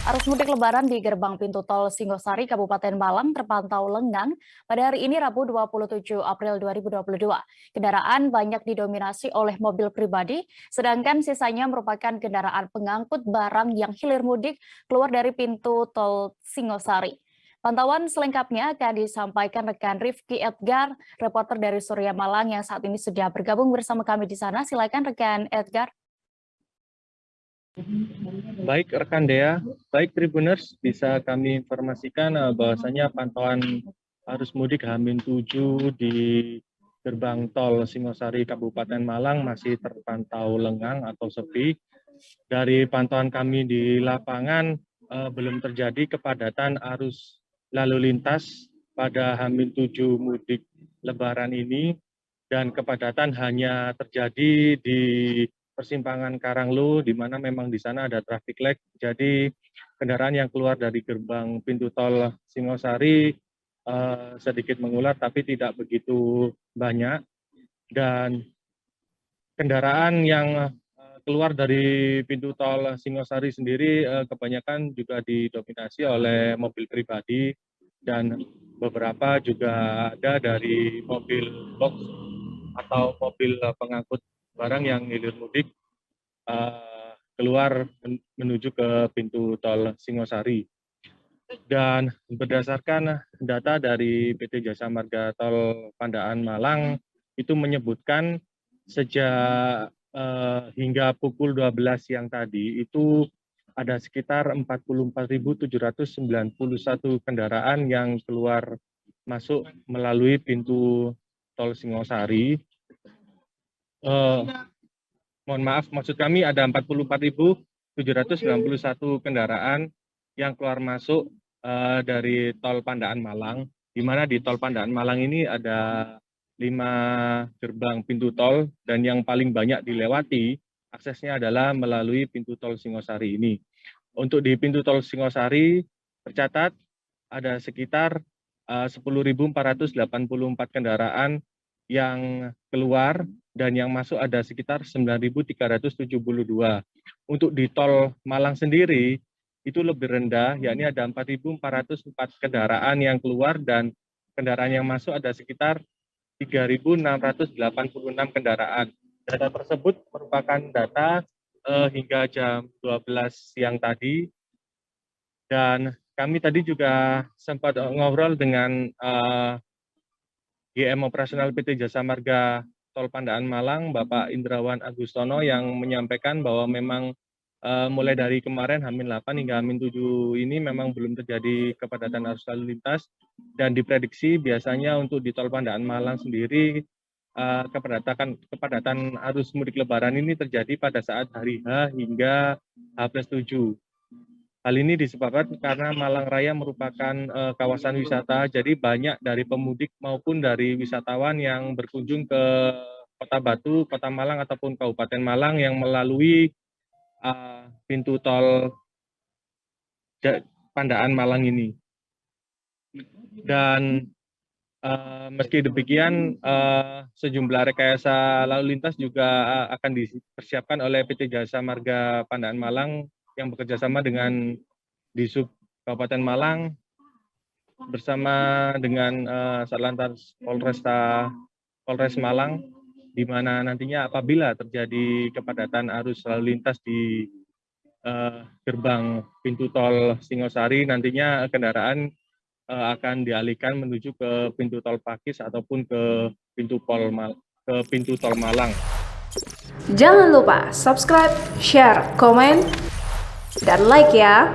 Arus mudik Lebaran di gerbang pintu tol Singosari, Kabupaten Malang terpantau lengang pada hari ini Rabu 27 April 2022. Kendaraan banyak didominasi oleh mobil pribadi, sedangkan sisanya merupakan kendaraan pengangkut barang yang hilir mudik keluar dari pintu tol Singosari. Pantauan selengkapnya akan disampaikan rekan Rifki Edgar, reporter dari Surya Malang yang saat ini sudah bergabung bersama kami di sana. Silakan rekan Edgar. Baik rekan Dea, baik Tribuners, bisa kami informasikan bahwasanya pantauan arus mudik H-7 di gerbang tol Singosari Kabupaten Malang masih terpantau lengang atau sepi. Dari pantauan kami di lapangan belum terjadi kepadatan arus lalu lintas pada H-7 mudik Lebaran ini, dan kepadatan hanya terjadi di persimpangan Karanglo, di mana memang di sana ada traffic light. Jadi kendaraan yang keluar dari gerbang pintu tol Singosari sedikit mengular, tapi tidak begitu banyak. Dan kendaraan yang keluar dari pintu tol Singosari sendiri kebanyakan juga didominasi oleh mobil pribadi, dan beberapa juga ada dari mobil box atau mobil pengangkut barang yang hilir mudik keluar menuju ke pintu tol Singosari. Dan berdasarkan data dari PT Jasa Marga Tol Pandaan Malang, itu menyebutkan sejak hingga pukul 12 siang tadi itu ada sekitar 44.791 kendaraan yang keluar masuk melalui pintu tol Singosari. Mohon maaf, maksud kami ada 44.791 kendaraan yang keluar masuk dari tol Pandaan Malang, di mana di tol Pandaan Malang ini ada 5 gerbang pintu tol, dan yang paling banyak dilewati aksesnya adalah melalui pintu tol Singosari ini. Untuk di pintu tol Singosari tercatat ada sekitar 10.484 kendaraan yang keluar, dan yang masuk ada sekitar 9.372. Untuk di tol Malang sendiri itu lebih rendah, yakni ada 4.404 kendaraan yang keluar, dan kendaraan yang masuk ada sekitar 3.686 kendaraan. Data tersebut merupakan data hingga jam 12 siang tadi, dan kami tadi juga sempat ngobrol dengan GM Operasional PT Jasa Marga Tol Pandaan Malang, Bapak Indrawan Agustono, yang menyampaikan bahwa memang mulai dari kemarin H-8 hingga H-7 ini memang belum terjadi kepadatan arus lalu lintas, dan diprediksi biasanya untuk di Tol Pandaan Malang sendiri kepadatan arus mudik Lebaran ini terjadi pada saat hari H hingga H+7. Hal ini disebabkan karena Malang Raya merupakan kawasan wisata, jadi banyak dari pemudik maupun dari wisatawan yang berkunjung ke Kota Batu, Kota Malang, ataupun Kabupaten Malang yang melalui pintu tol Pandaan Malang ini. Dan meski demikian, sejumlah rekayasa lalu lintas juga akan dipersiapkan oleh PT Jasa Marga Pandaan Malang yang bekerja sama dengan Disub Kabupaten Malang bersama dengan Satlantas Polres Malang, di mana nantinya apabila terjadi kepadatan arus lalu lintas di gerbang pintu tol Singosari, nantinya kendaraan akan dialihkan menuju ke pintu tol Pakis ataupun ke pintu tol Malang. Jangan lupa subscribe, share, komen, dan like ya.